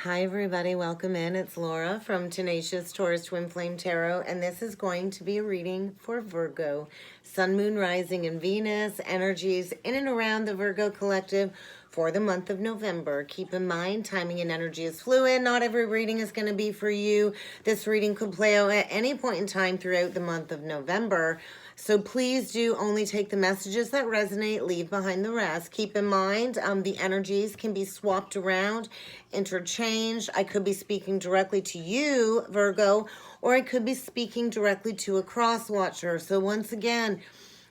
Hi everybody, welcome in. It's Laura from Tenacious Taurus Twin Flame Tarot, and this is going to be a reading for Virgo. Sun, Moon, Rising, and Venus energies in and around the Virgo collective for the month of November. Keep in mind, timing and energy is fluid. Not every reading is going to be for you. This reading could play out at any point in time throughout the month of November. So please do only take the messages that resonate, leave behind the rest. Keep in mind, the energies can be swapped around, interchanged. I could be speaking directly to you, Virgo, or I could be speaking directly to a cross watcher. So once again,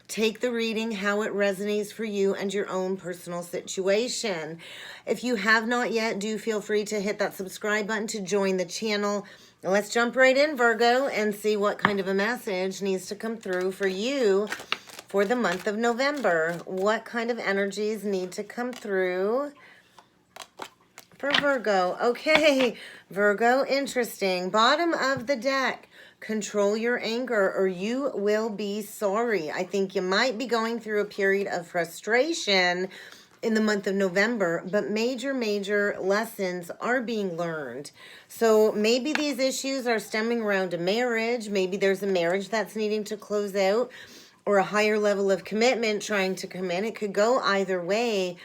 take the reading how it resonates for you and your own personal situation. If you have not yet, do feel free to hit that subscribe button to join the channel. Now let's jump right in, Virgo, and see what kind of a message needs to come through for you for the month of November. What kind of energies need to come through for Virgo? Okay, Virgo, interesting. Bottom of the deck. Control your anger or you will be sorry. I think you might be going through a period of frustration in the month of November, but major lessons are being learned. So maybe these issues are stemming around a marriage. Maybe there's a marriage that's needing to close out or a higher level of commitment trying to come in. It could go either way.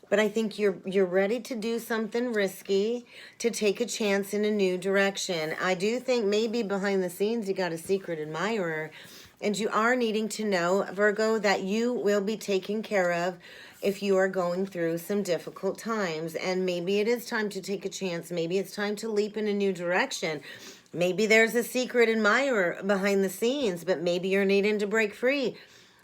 But I think you're ready to do something risky, to take a chance in a new direction. I do think maybe behind the scenes you got a secret admirer, and you are needing to know, Virgo, that you will be taken care of if you are going through some difficult times. And maybe it is time to take a chance. Maybe it's time to leap in a new direction. Maybe there's a secret admirer behind the scenes, but maybe you're needing to break free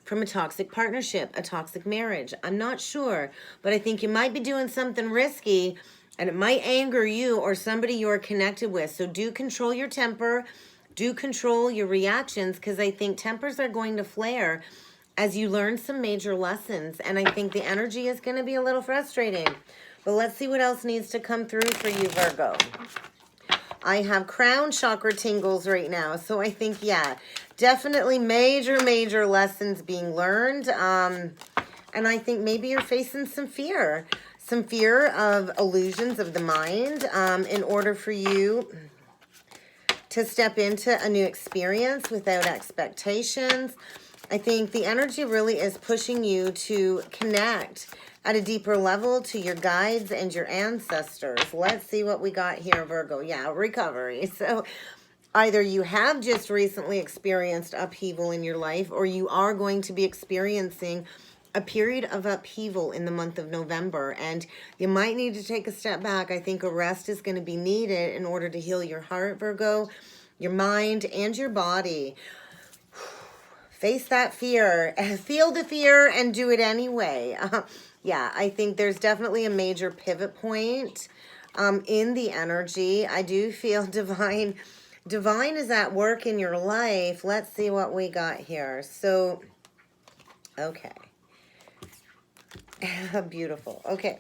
from a toxic partnership, a toxic marriage. I'm not sure, but I think you might be doing something risky and it might anger you or somebody you're connected with. So do control your temper, do control your reactions, because I think tempers are going to flare as you learn some major lessons. And I think the energy is going to be a little frustrating. But let's see what else needs to come through for you, Virgo. I have crown chakra tingles right now. So I think, yeah, definitely major lessons being learned. And I think maybe you're facing some fear of illusions of the mind in order for you to step into a new experience without expectations. I think the energy really is pushing you to connect at a deeper level to your guides and your ancestors. Let's see what we got here, Virgo. Yeah, recovery. So either you have just recently experienced upheaval in your life, or you are going to be experiencing a period of upheaval in the month of November, and you might need to take a step back. I think a rest is going to be needed in order to heal your heart, Virgo, your mind, and your body. Face that fear, feel the fear, and do it anyway. Yeah, I think there's definitely a major pivot point in the energy. I do feel divine is at work in your life. Let's see what we got here. So, okay. Beautiful. Okay.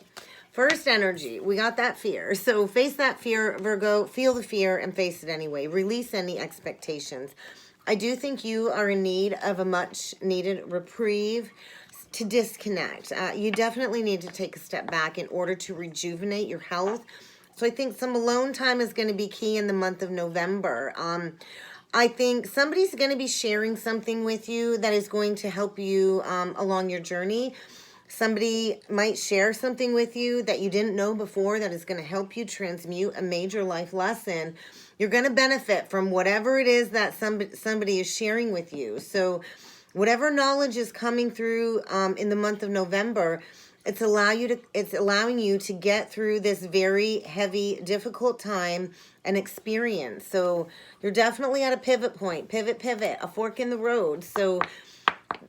First energy, we got that fear. So face that fear, Virgo, feel the fear and face it anyway. Release any expectations. I do think you are in need of a much needed reprieve to disconnect. You definitely need to take a step back in order to rejuvenate your health. So I think some alone time is going to be key in the month of November. I think somebody's going to be sharing something with you that is going to help you along your journey. Somebody might share something with you that you didn't know before that is going to help you transmute a major life lesson. You're going to benefit from whatever it is that somebody is sharing with you. So whatever knowledge is coming through in the month of November, it's allowing you to get through this very heavy, difficult time and experience. So you're definitely at a pivot point, pivot, a fork in the road. So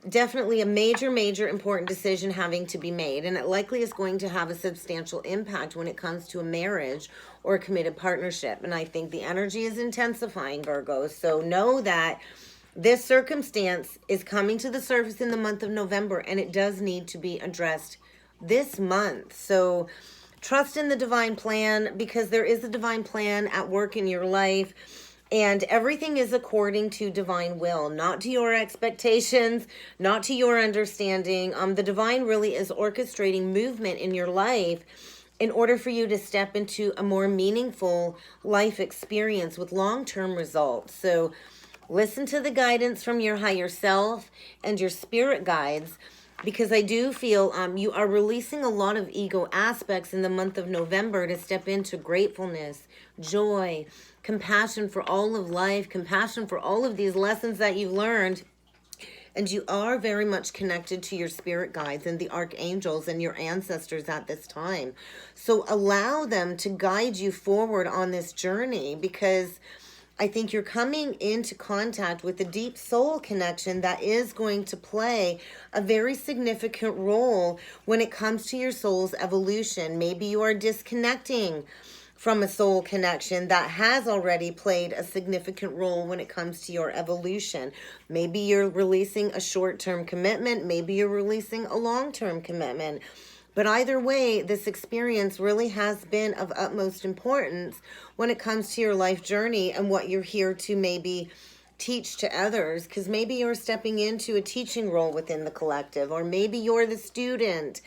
definitely a major important decision having to be made, and it likely is going to have a substantial impact when it comes to a marriage or a committed partnership. And I think the energy is intensifying, Virgo. So know that this circumstance is coming to the surface in the month of November, and it does need to be addressed this month. So trust in the divine plan, because there is a divine plan at work in your life. And everything is according to divine will, not to your expectations, not to your understanding. The divine really is orchestrating movement in your life in order for you to step into a more meaningful life experience with long-term results. So listen to the guidance from your higher self and your spirit guides, because I do feel you are releasing a lot of ego aspects in the month of November to step into gratefulness, joy, compassion for all of life, compassion for all of these lessons that you've learned. And you are very much connected to your spirit guides and the archangels and your ancestors at this time. So allow them to guide you forward on this journey, because I think you're coming into contact with a deep soul connection that is going to play a very significant role when it comes to your soul's evolution. Maybe you are disconnecting from a soul connection that has already played a significant role when it comes to your evolution. Maybe you're releasing a short-term commitment. Maybe you're releasing a long-term commitment. But either way, this experience really has been of utmost importance when it comes to your life journey and what you're here to maybe teach to others, because maybe you're stepping into a teaching role within the collective, or maybe you're the student.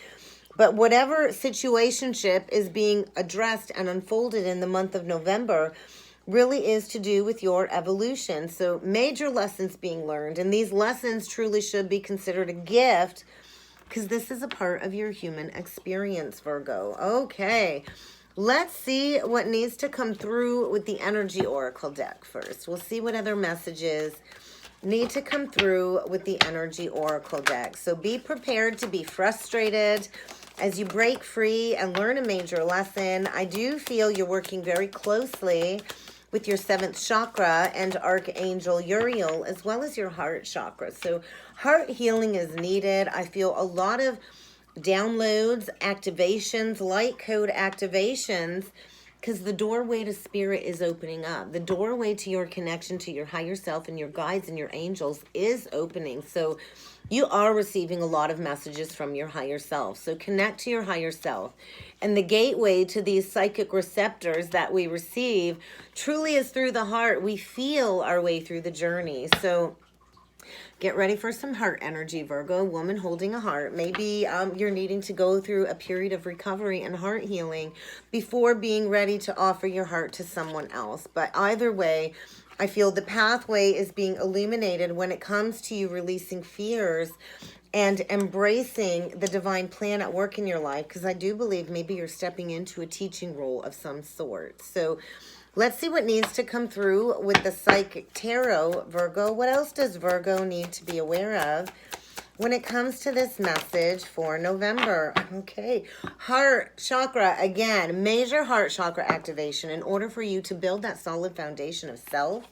But whatever situationship is being addressed and unfolded in the month of November really is to do with your evolution. So major lessons being learned, and these lessons truly should be considered a gift, because this is a part of your human experience, Virgo. Okay, let's see what needs to come through with the Energy Oracle deck first. We'll see what other messages need to come through with the Energy Oracle deck. So be prepared to be frustrated as you break free and learn a major lesson. I do feel you're working very closely with your 7th chakra and Archangel Uriel, as well as your heart chakra. So heart healing is needed. I feel a lot of downloads, activations, light code activations, because the doorway to spirit is opening up. The doorway to your connection to your higher self and your guides and your angels is opening. So you are receiving a lot of messages from your higher self. So connect to your higher self. And the gateway to these psychic receptors that we receive truly is through the heart. We feel our way through the journey. So get ready for some heart energy, Virgo, woman holding a heart. Maybe you're needing to go through a period of recovery and heart healing before being ready to offer your heart to someone else. But either way, I feel the pathway is being illuminated when it comes to you releasing fears and embracing the divine plan at work in your life, because I do believe maybe you're stepping into a teaching role of some sort. So let's see what needs to come through with the Psychic Tarot, Virgo. What else does Virgo need to be aware of when it comes to this message for November? Okay, heart chakra, again, major heart chakra activation in order for you to build that solid foundation of self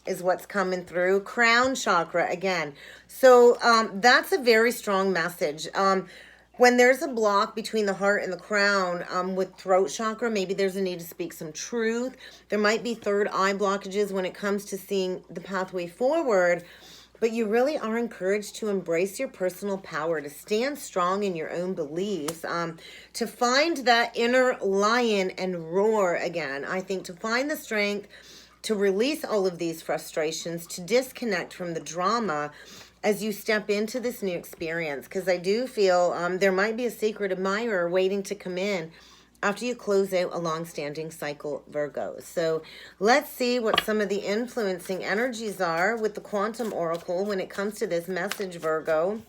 is what's coming through. Crown chakra, again. So that's a very strong message. When there's a block between the heart and the crown with throat chakra, maybe there's a need to speak some truth. There might be third eye blockages when it comes to seeing the pathway forward, but you really are encouraged to embrace your personal power, to stand strong in your own beliefs, to find that inner lion and roar again. I think to find the strength to release all of these frustrations, to disconnect from the drama as you step into this new experience, because I do feel there might be a secret admirer waiting to come in after you close out a long-standing cycle, Virgo. So let's see what some of the influencing energies are with the Quantum Oracle when it comes to this message, Virgo,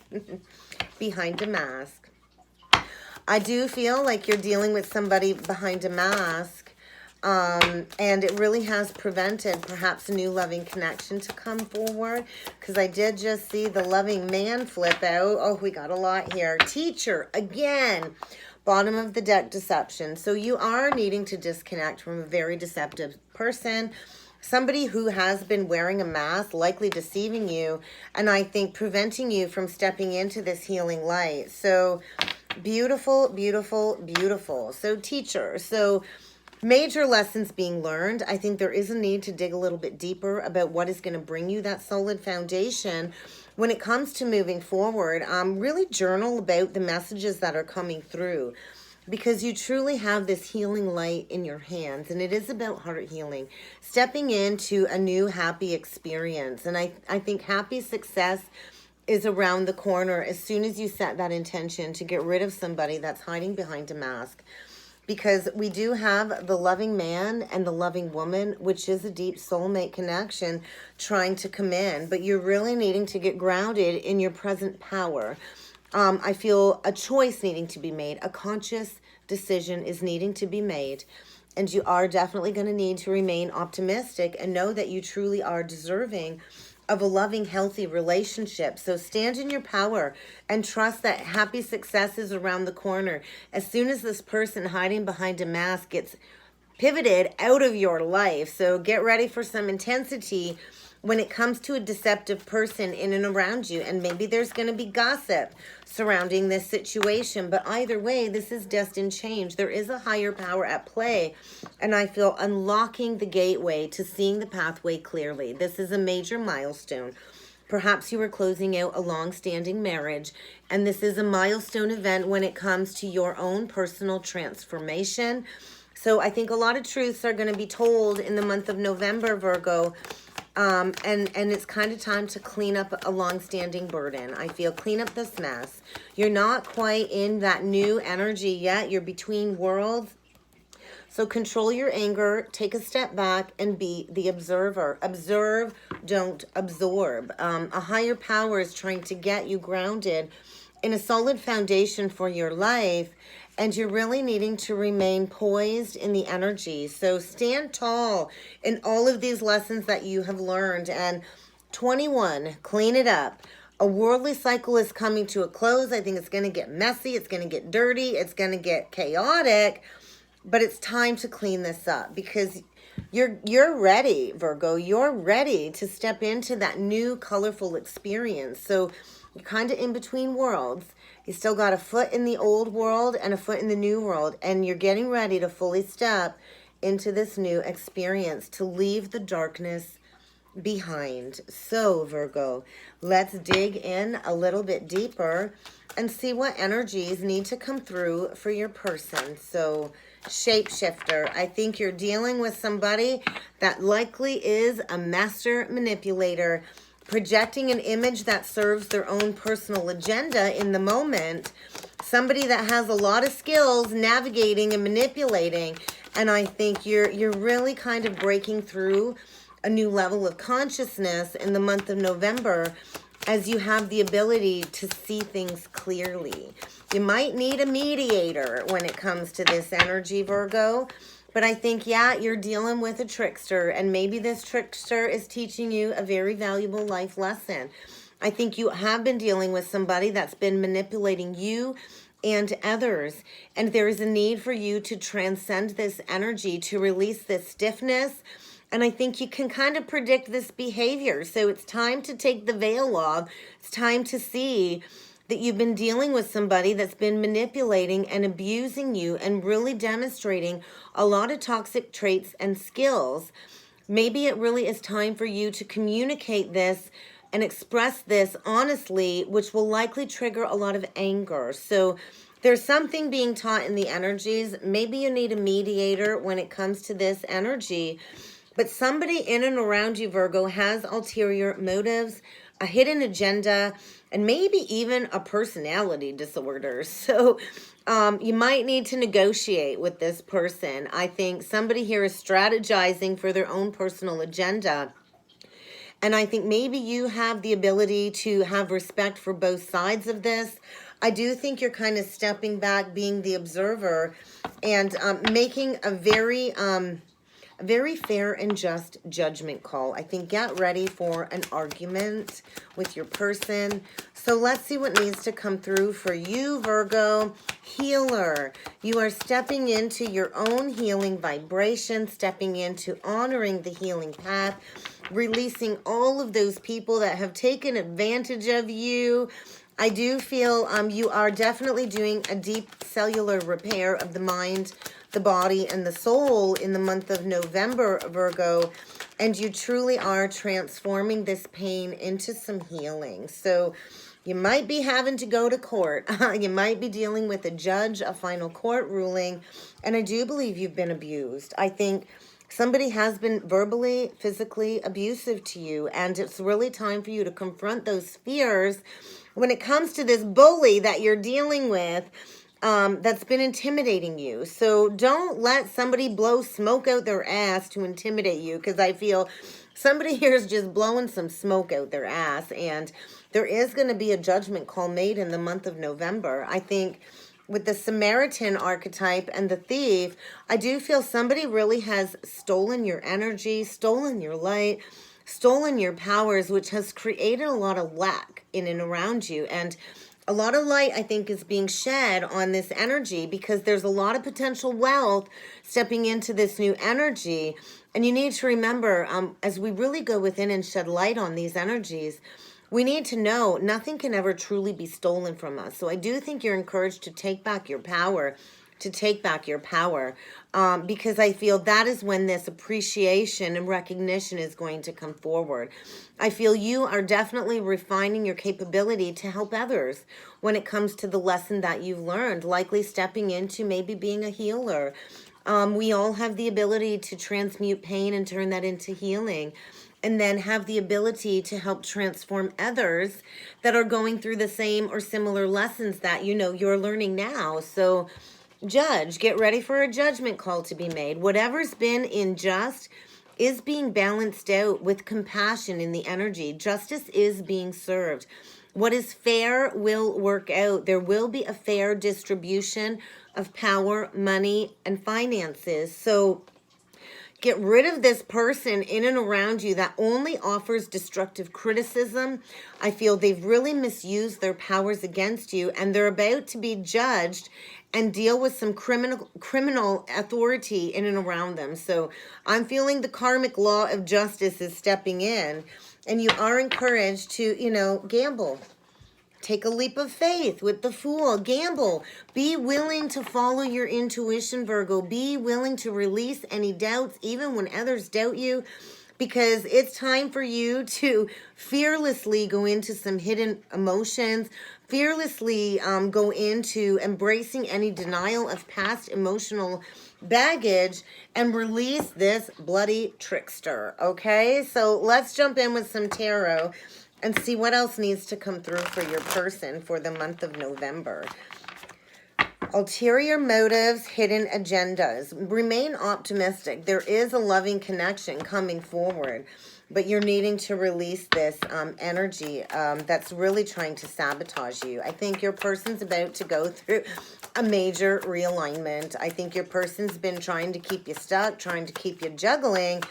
behind a mask. I do feel like you're dealing with somebody behind a mask, and it really has prevented perhaps a new loving connection to come forward, because I did just see the loving man flip out. Oh, we got a lot here. Teacher, again, bottom of the deck, deception. So you are needing to disconnect from a very deceptive person, somebody who has been wearing a mask, likely deceiving you, and I think preventing you from stepping into this healing light. So beautiful, beautiful, beautiful. So teacher, so major lessons being learned. I think there is a need to dig a little bit deeper about what is going to bring you that solid foundation when it comes to moving forward. Really journal about the messages that are coming through, because you truly have this healing light in your hands, and it is about heart healing, stepping into a new happy experience. And I think happy success is around the corner as soon as you set that intention to get rid of somebody that's hiding behind a mask. because we do have the loving man and the loving woman, which is a deep soulmate connection trying to come in, but you're really needing to get grounded in your present power. I feel a choice needing to be made, a conscious decision is needing to be made, and you are definitely going to need to remain optimistic and know that you truly are deserving of a loving, healthy relationship. So stand in your power and trust that happy success is around the corner. As soon as this person hiding behind a mask gets pivoted out of your life, so get ready for some intensity when it comes to a deceptive person in and around you. And maybe there's going to be gossip surrounding this situation, but either way, this is destined change. There is a higher power at play, and I feel unlocking the gateway to seeing the pathway clearly. This is a major milestone. Perhaps you are closing out a long-standing marriage, and this is a milestone event when it comes to your own personal transformation. So I think a lot of truths are going to be told in the month of November, Virgo. And it's kind of time to clean up a long-standing burden. I feel clean up this mess. You're not quite in that new energy yet. You're between worlds. So control your anger, take a step back, and be the observer. Observe, don't absorb. A higher power is trying to get you grounded in a solid foundation for your life, and you're really needing to remain poised in the energy. So stand tall in all of these lessons that you have learned. And 21, clean it up. A worldly cycle is coming to a close. I think it's going to get messy. It's going to get dirty. It's going to get chaotic. But it's time to clean this up because you're ready, Virgo. You're ready to step into that new colorful experience. So you're kind of in between worlds. You still got a foot in the old world and a foot in the new world, and you're getting ready to fully step into this new experience, to leave the darkness behind. So, Virgo, let's dig in a little bit deeper and see what energies need to come through for your person. So, shapeshifter, I think you're dealing with somebody that likely is a master manipulator, projecting an image that serves their own personal agenda in the moment. Somebody that has a lot of skills navigating and manipulating. And I think you're really kind of breaking through a new level of consciousness in the month of November as you have the ability to see things clearly. You might need a mediator when it comes to this energy, Virgo. But I think, yeah, you're dealing with a trickster, and maybe this trickster is teaching you a very valuable life lesson. I think you have been dealing with somebody that's been manipulating you and others, and there is a need for you to transcend this energy, to release this stiffness, and I think you can kind of predict this behavior. So it's time to take the veil off. It's time to see that you've been dealing with somebody that's been manipulating and abusing you and really demonstrating a lot of toxic traits and skills. Maybe it really is time for you to communicate this and express this honestly, which will likely trigger a lot of anger. So there's something being taught in the energies. Maybe you need a mediator when it comes to this energy. But somebody in and around you, Virgo, has ulterior motives, a hidden agenda, and maybe even a personality disorder. So you might need to negotiate with this person. I think somebody here is strategizing for their own personal agenda. And I think maybe you have the ability to have respect for both sides of this. I do think you're kind of stepping back, being the observer, and making a very fair and just judgment call. I think get ready for an argument with your person. So let's see what needs to come through for you, Virgo. Healer. You are stepping into your own healing vibration, stepping into honoring the healing path, releasing all of those people that have taken advantage of you. I do feel you are definitely doing a deep cellular repair of the mind, the body, and the soul in the month of November, Virgo, and you truly are transforming this pain into some healing. So you might be having to go to court. You might be dealing with a judge, a final court ruling, and I do believe you've been abused. I think somebody has been verbally, physically abusive to you, and it's really time for you to confront those fears when it comes to this bully that you're dealing with. that's been intimidating you. So don't let somebody blow smoke out their ass to intimidate you, because I feel somebody here is just blowing some smoke out their ass, and there is going to be a judgment call made in the month of November. I think with the Samaritan archetype and the thief, I do feel somebody really has stolen your energy, stolen your light, stolen your powers, which has created a lot of lack in and around you. And a lot of light, I think, is being shed on this energy, because there's a lot of potential wealth stepping into this new energy. And you need to remember, as we really go within and shed light on these energies, we need to know nothing can ever truly be stolen from us. So I do think you're encouraged to take back your power, because I feel that is when this appreciation and recognition is going to come forward. I feel you are definitely refining your capability to help others when it comes to the lesson that you've learned, likely stepping into maybe being a healer. We all have the ability to transmute pain and turn that into healing, and then have the ability to help transform others that are going through the same or similar lessons that you're learning now. So judge, get ready for a judgment call to be made. Whatever's been unjust is being balanced out with compassion in the energy. Justice is being served. What is fair will work out. There will be a fair distribution of power, money, and finances. So get rid of this person in and around you that only offers destructive criticism. I feel they've really misused their powers against you, and they're about to be judged and deal with some criminal authority in and around them. So I'm feeling the karmic law of justice is stepping in, and you are encouraged to, gamble. Take a leap of faith with the Fool. Gamble. Be willing to follow your intuition, Virgo. Be willing to release any doubts, even when others doubt you, because it's time for you to fearlessly go into some hidden emotions, fearlessly go into embracing any denial of past emotional baggage, and release this bloody trickster. Okay, so let's jump in with some tarot and see what else needs to come through for your person for the month of November. Ulterior motives, hidden agendas. Remain optimistic. There is a loving connection coming forward, but you're needing to release this energy that's really trying to sabotage you. I think your person's about to go through a major realignment. I think your person's been trying to keep you stuck, trying to keep you juggling,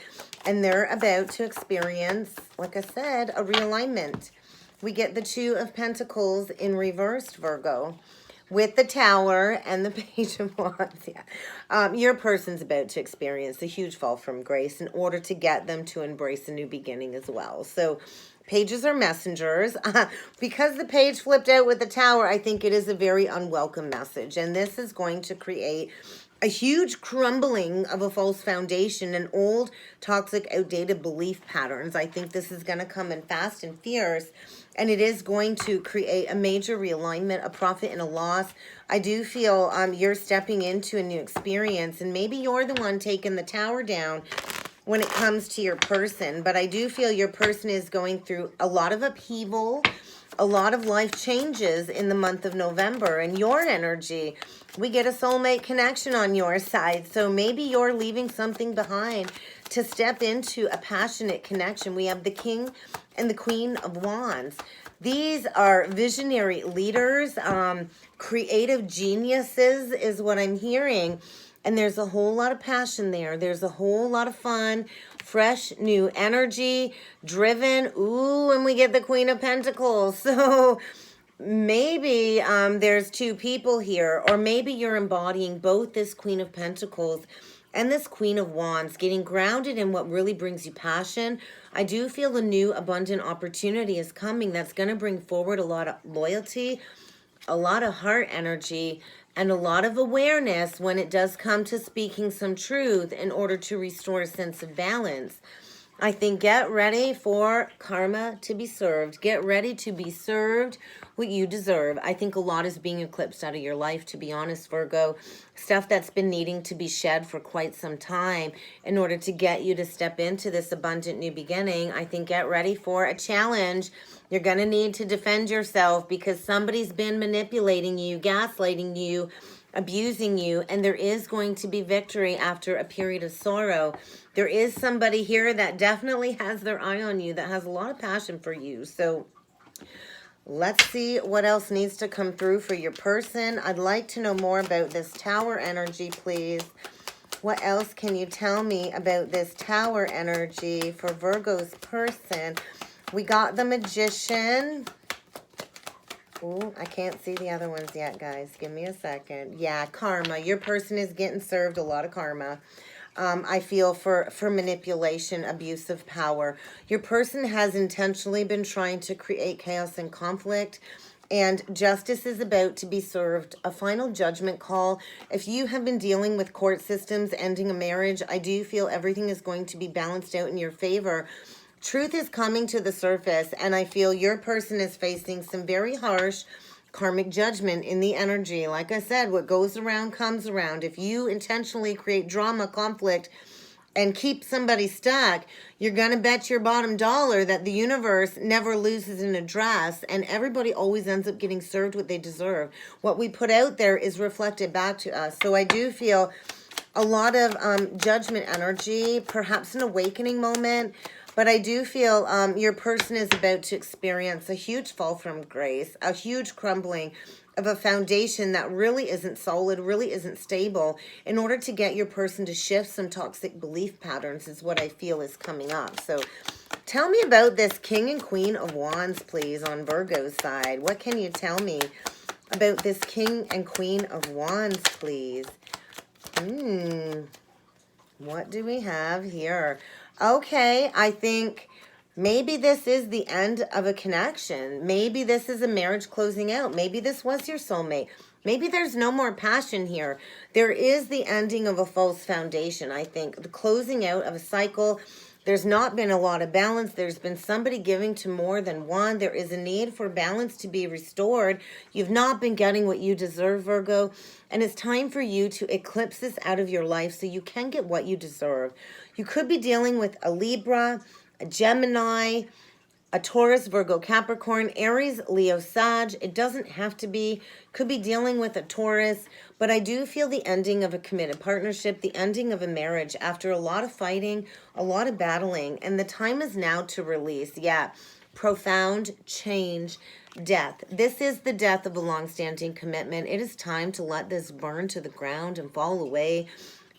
and they're about to experience, like I said, a realignment. We get the Two of Pentacles in reversed, Virgo, with the Tower and the Page of Wands. Yeah. Your person's about to experience a huge fall from grace in order to get them to embrace a new beginning as well. So pages are messengers. Because the page flipped out with the Tower, I think it is a very unwelcome message. And this is going to create a huge crumbling of a false foundation and old, toxic, outdated belief patterns. I think this is going to come in fast and fierce, and it is going to create a major realignment, a profit and a loss. I do feel you're stepping into a new experience, and maybe you're the one taking the Tower down when it comes to your person. But I do feel your person is going through a lot of upheaval, a lot of life changes in the month of November. And your energy, we get a soulmate connection on your side. So maybe you're leaving something behind to step into a passionate connection. We have the King and the Queen of Wands. These are visionary leaders, creative geniuses is what I'm hearing. And there's a whole lot of passion there. There's a whole lot of fun, fresh, new energy, driven. Ooh, and we get the Queen of Pentacles. So maybe there's two people here, or maybe you're embodying both this Queen of Pentacles and this Queen of Wands, getting grounded in what really brings you passion. I do feel a new abundant opportunity is coming that's going to bring forward a lot of loyalty, a lot of heart energy, and a lot of awareness when it does come to speaking some truth in order to restore a sense of balance. I think get ready for karma to be served. Get ready to be served what you deserve. I think a lot is being eclipsed out of your life, to be honest, Virgo. Stuff that's been needing to be shed for quite some time in order to get you to step into this abundant new beginning. I think get ready for a challenge. You're going to need to defend yourself because somebody's been manipulating you, gaslighting you, abusing you, and there is going to be victory after a period of sorrow. There is somebody here that definitely has their eye on you, that has a lot of passion for you. So let's see what else needs to come through for your person. I'd like to know more about this Tower energy, please. What else can you tell me about this Tower energy for Virgo's person? We got the Magician. Oh, I can't see the other ones yet, guys. Give me a second. Yeah, karma. Your person is getting served a lot of karma. I feel for manipulation, abuse of power. Your person has intentionally been trying to create chaos and conflict, and justice is about to be served. A final judgment call. If you have been dealing with court systems ending a marriage, I do feel everything is going to be balanced out in your favor. Truth is coming to the surface, and I feel your person is facing some very harsh karmic judgment in the energy. Like I said, what goes around comes around. If you intentionally create drama, conflict, and keep somebody stuck, you're going to bet your bottom dollar that the universe never loses an address, and everybody always ends up getting served what they deserve. What we put out there is reflected back to us. So I do feel a lot of judgment energy, perhaps an awakening moment. But I do feel your person is about to experience a huge fall from grace, a huge crumbling of a foundation that really isn't solid, really isn't stable, in order to get your person to shift some toxic belief patterns is what I feel is coming up. So tell me about this King and Queen of Wands, please, on Virgo's side. What can you tell me about this King and Queen of Wands, please? What do we have here? Okay, I think maybe this is the end of a connection. Maybe this is a marriage closing out. Maybe this was your soulmate. Maybe there's no more passion here. There is the ending of a false foundation, I think. The closing out of a cycle. There's not been a lot of balance. There's been somebody giving to more than one. There is a need for balance to be restored. You've not been getting what you deserve, Virgo. And it's time for you to eclipse this out of your life so you can get what you deserve. You could be dealing with a Libra, a Gemini, a Taurus, Virgo, Capricorn, Aries, Leo, Sag. It doesn't have to be. Could be dealing with a Taurus. But I do feel the ending of a committed partnership, the ending of a marriage after a lot of fighting, a lot of battling. And the time is now to release. Yeah, profound change, death. This is the death of a long-standing commitment. It is time to let this burn to the ground and fall away,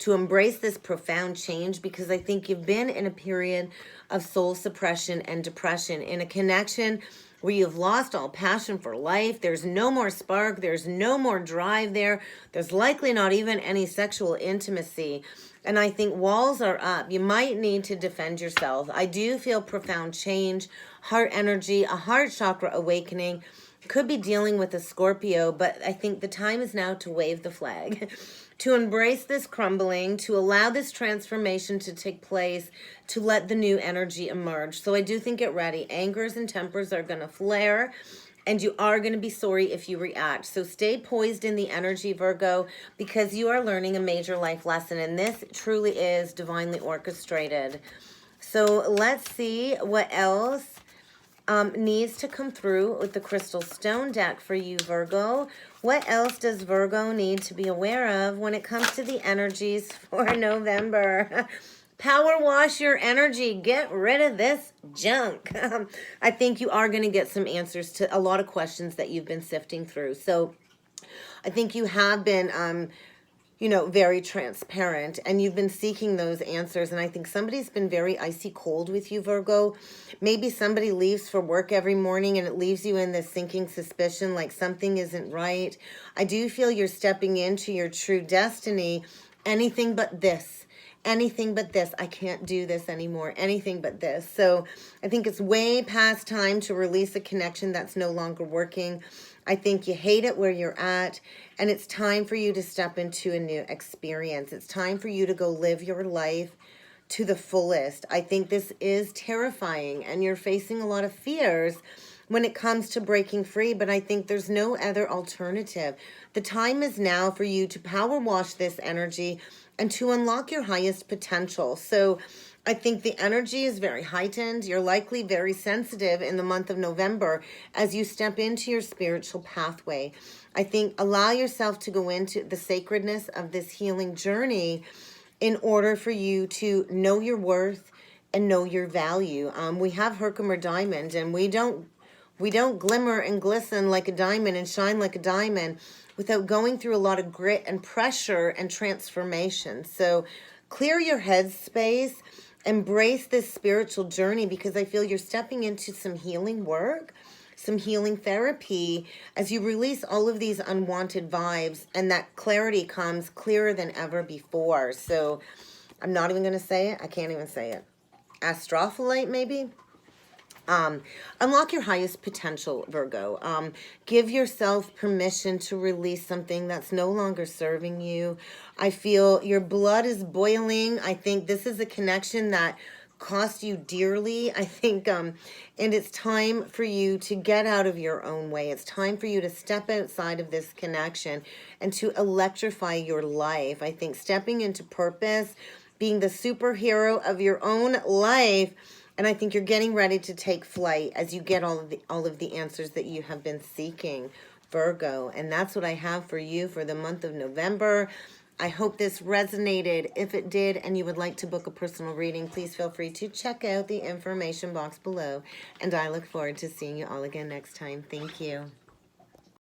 to embrace this profound change, because I think you've been in a period of soul suppression and depression, in a connection where you've lost all passion for life. There's no more spark. There's no more drive there. There's likely not even any sexual intimacy. And I think walls are up. You might need to defend yourself. I do feel profound change, heart energy, a heart chakra awakening. Could be dealing with a Scorpio, but I think the time is now to wave the flag, to embrace this crumbling, to allow this transformation to take place, to let the new energy emerge. So I do think get ready. Angers and tempers are going to flare, and you are going to be sorry if you react. So stay poised in the energy, Virgo, because you are learning a major life lesson, and this truly is divinely orchestrated. So let's see what else needs to come through with the Crystal Stone deck for you, Virgo. What else does Virgo need to be aware of when it comes to the energies for November? Power wash your energy. Get rid of this junk. I think you are going to get some answers to a lot of questions that you've been sifting through. So I think you have been very transparent, and you've been seeking those answers. And I think somebody's been very icy cold with you, Virgo. Maybe somebody leaves for work every morning and it leaves you in this sinking suspicion like something isn't right. I do feel you're stepping into your true destiny. Anything but this. Anything but this. I can't do this anymore. Anything but this. So I think it's way past time to release a connection that's no longer working. I think you hate it where you're at, and it's time for you to step into a new experience. It's time for you to go live your life to the fullest. I think this is terrifying, and you're facing a lot of fears when it comes to breaking free, but I think there's no other alternative. The time is now for you to power wash this energy and to unlock your highest potential. So I think the energy is very heightened. You're likely very sensitive in the month of November as you step into your spiritual pathway. I think allow yourself to go into the sacredness of this healing journey in order for you to know your worth and know your value. We have Herkimer Diamond, and we don't glimmer and glisten like a diamond and shine like a diamond without going through a lot of grit and pressure and transformation. So clear your head space, embrace this spiritual journey, because I feel you're stepping into some healing work, some healing therapy as you release all of these unwanted vibes, and that clarity comes clearer than ever before. So I'm not even going to say it. I can't even say it. Astrophyllite, maybe? Unlock your highest potential, Virgo. Give yourself permission to release something that's no longer serving you. I feel your blood is boiling. I think this is a connection that cost you dearly. I think, and it's time for you to get out of your own way. It's time for you to step outside of this connection and to electrify your life. I think stepping into purpose, being the superhero of your own life. And I think you're getting ready to take flight as you get all of the answers that you have been seeking, Virgo. And that's what I have for you for the month of November. I hope this resonated. If it did and you would like to book a personal reading, please feel free to check out the information box below. And I look forward to seeing you all again next time. Thank you.